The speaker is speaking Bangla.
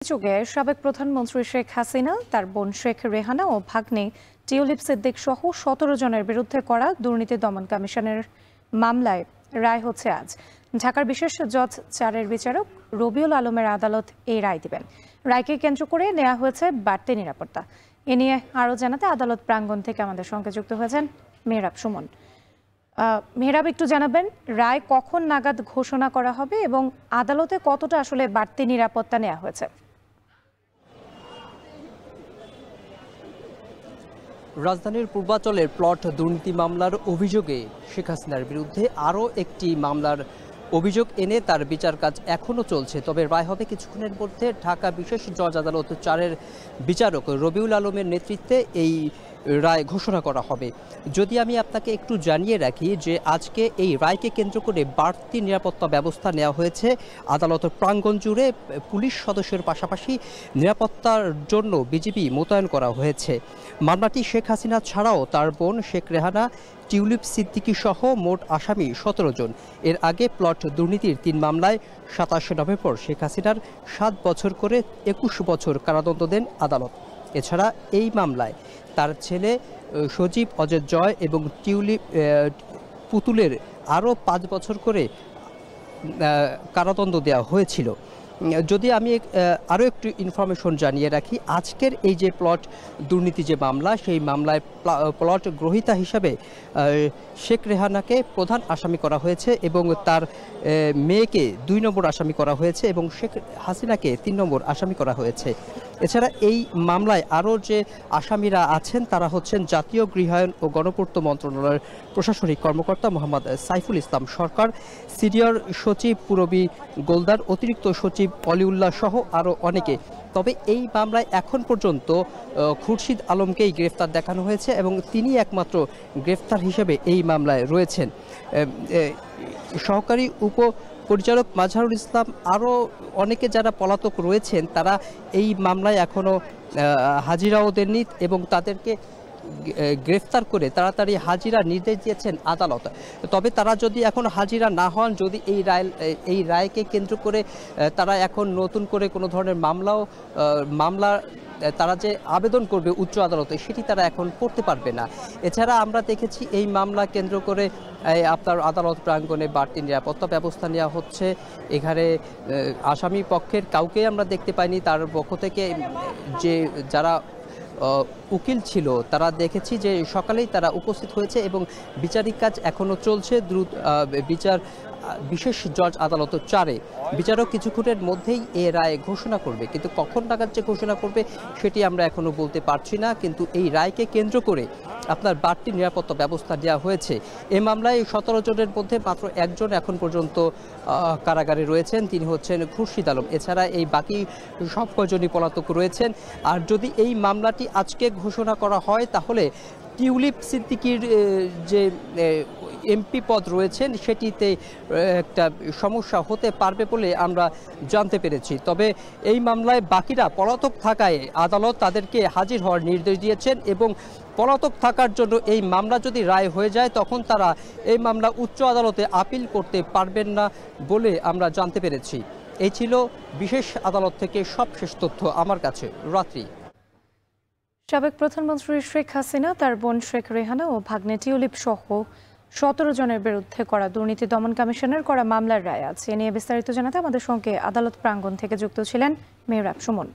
অভিযোগে সাবেক প্রধানমন্ত্রী শেখ হাসিনা, তার বোন শেখ রেহানা ও ভাগ্নে টিউলিপ সিদ্দিক সহ ১৭ জনের বিরুদ্ধে করা দুর্নীতি দমন কমিশনের মামলায় রায় হচ্ছে আজ। ঢাকার বিশেষ জজ ৪-এর বিচারক রবিউল আলমের আদালত এই রায় দিবেন। রায়কে কেন্দ্র করে নেওয়া হয়েছে বাড়তি নিরাপত্তা। এ নিয়ে আরও জানাতে আদালত প্রাঙ্গণ থেকে আমাদের সঙ্গে যুক্ত হয়েছেন মেহরাব সুমন। মেহরাব, একটু জানাবেন রায় কখন নাগাদ ঘোষণা করা হবে এবং আদালতে কতটা আসলে বাড়তি নিরাপত্তা নেওয়া হয়েছে? রাজধানীর পূর্বাঞ্চলের প্লট দুর্নীতি মামলার অভিযোগে শেখ হাসিনার বিরুদ্ধে আরও একটি মামলার অভিযোগ এনে তার বিচার কাজ এখনও চলছে। তবে রায় হবে কিছুক্ষণের মধ্যে। ঢাকা বিশেষ জজ আদালত ৪-এর বিচারক রবিউল আলমের নেতৃত্বে এই রায় ঘোষণা করা হবে। যদি আমি আপনাকে একটু জানিয়ে রাখি যে আজকে এই রায়কে কেন্দ্র করে বাড়তি নিরাপত্তা ব্যবস্থা নেওয়া হয়েছে। আদালতের প্রাঙ্গণ জুড়ে পুলিশ সদস্যের পাশাপাশি নিরাপত্তার জন্য বিজিবি মোতায়েন করা হয়েছে। মামলাটি শেখ হাসিনা ছাড়াও তার বোন শেখ রেহানা, টিউলিপ সিদ্দিকী সহ মোট আসামি ১৭ জন। এর আগে প্লট দুর্নীতির ৩ মামলায় ২৭ নভেম্বর শেখ হাসিনার ৭ বছর করে ২১ বছর কারাদণ্ড দেন আদালত। এছাড়া এই মামলায় তার ছেলে সজীব অজয় জয় এবং টিউলিপ পুতুলের আরও ৫ বছর করে কারাদণ্ড দেওয়া হয়েছিল। যদি আমি আরও একটু ইনফরমেশন জানিয়ে রাখি, আজকের এই যে প্লট দুর্নীতি যে মামলা, সেই মামলায় প্লট গ্রহীতা হিসাবে শেখ রেহানাকে প্রধান আসামি করা হয়েছে এবং তার মেয়েকে ২ নম্বর আসামি করা হয়েছে এবং শেখ হাসিনাকে ৩ নম্বর আসামি করা হয়েছে। এছাড়া এই মামলায় আরও যে আসামিরা আছেন তারা হচ্ছেন জাতীয় গৃহায়ন ও গণপূর্ত মন্ত্রণালয়ের প্রশাসনিক কর্মকর্তা মোহাম্মদ সাইফুল ইসলাম সরকার, সিনিয়র সচিব পুরবী গোলদার, অতিরিক্ত সচিব অলিউল্লাহ সহ আরও অনেকে। তবে এই মামলায় এখন পর্যন্ত খুরশিদ আলমকেই গ্রেফতার দেখানো হয়েছে এবং তিনি একমাত্র গ্রেফতার হিসেবে এই মামলায় রয়েছেন। সহকারী উপপরিচালক মাজহারুল ইসলাম, আরও অনেকে যারা পলাতক রয়েছেন তারা এই মামলায় এখনও হাজিরাও দেননি এবং তাদেরকে গ্রেফতার করে তাড়াতাড়ি হাজিরা নির্দেশ দিয়েছেন আদালত। তবে তারা যদি এখন হাজিরা না হন, যদি এই রায়কে কেন্দ্র করে তারা এখন নতুন করে কোনো ধরনের মামলা তারা যে আবেদন করবে উচ্চ আদালতে, সেটি তারা এখন করতে পারবে না। এছাড়া আমরা দেখেছি এই মামলা কেন্দ্র করে আপনার আদালত প্রাঙ্গণে বাড়তি নিরাপত্তা ব্যবস্থা নেওয়া হচ্ছে। এখানে আসামি পক্ষের কাউকে আমরা দেখতে পাইনি। তার পক্ষ থেকে যে যারা উকিল ছিল তারা দেখেছি যে সকালেই তারা উপস্থিত হয়েছে এবং বিচারিক কাজ এখনও চলছে। দ্রুত বিচার বিশেষ জজ আদালত ৪-এ বিচারক কিছুক্ষণের মধ্যেই এ রায় ঘোষণা করবে, কিন্তু কখন নাগাদ যে ঘোষণা করবে সেটি আমরা এখনও বলতে পারছি না। কিন্তু এই রায়কে কেন্দ্র করে আপনার বাড়তি নিরাপত্তা ব্যবস্থা দেওয়া হয়েছে। এই মামলায় ১৭ জনের মধ্যে মাত্র একজন এখন পর্যন্ত কারাগারে রয়েছেন, তিনি হচ্ছেন খুরশিদ আলম। এছাড়া এই বাকি সব কয়জনই পলাতক রয়েছেন। আর যদি এই মামলাটি আজকে ঘোষণা করা হয় তাহলে টিউলিপ সিদ্দিকীর যে এমপি পদ রয়েছেন সেটিতে একটা সমস্যা হতে পারবে বলে আমরা জানতে পেরেছি। তবে এই মামলায় বাকিরা পলাতক থাকায় আদালত তাদেরকে হাজির হওয়ার নির্দেশ দিয়েছেন এবং পলাতক থাকার জন্য এই মামলা যদি রায় হয়ে যায় তখন তারা এই মামলা উচ্চ আদালতে আপিল করতে পারবেন না বলে আমরা জানতে পেরেছি। এই ছিল বিশেষ আদালত থেকে সবশেষ তথ্য আমার কাছে। রাত্রি। সাবেক প্রধানমন্ত্রী শেখ হাসিনা, তার বোন শেখ রেহানা ও ভাগ্নে টিউলিপ সহ ১৭ জনের বিরুদ্ধে করা দুর্নীতি দমন কমিশনের করা মামলার রায় আছে। এ নিয়ে বিস্তারিত জানাতে আমাদের সঙ্গে আদালত প্রাঙ্গণ থেকে যুক্ত ছিলেন মেহরাব সুমন।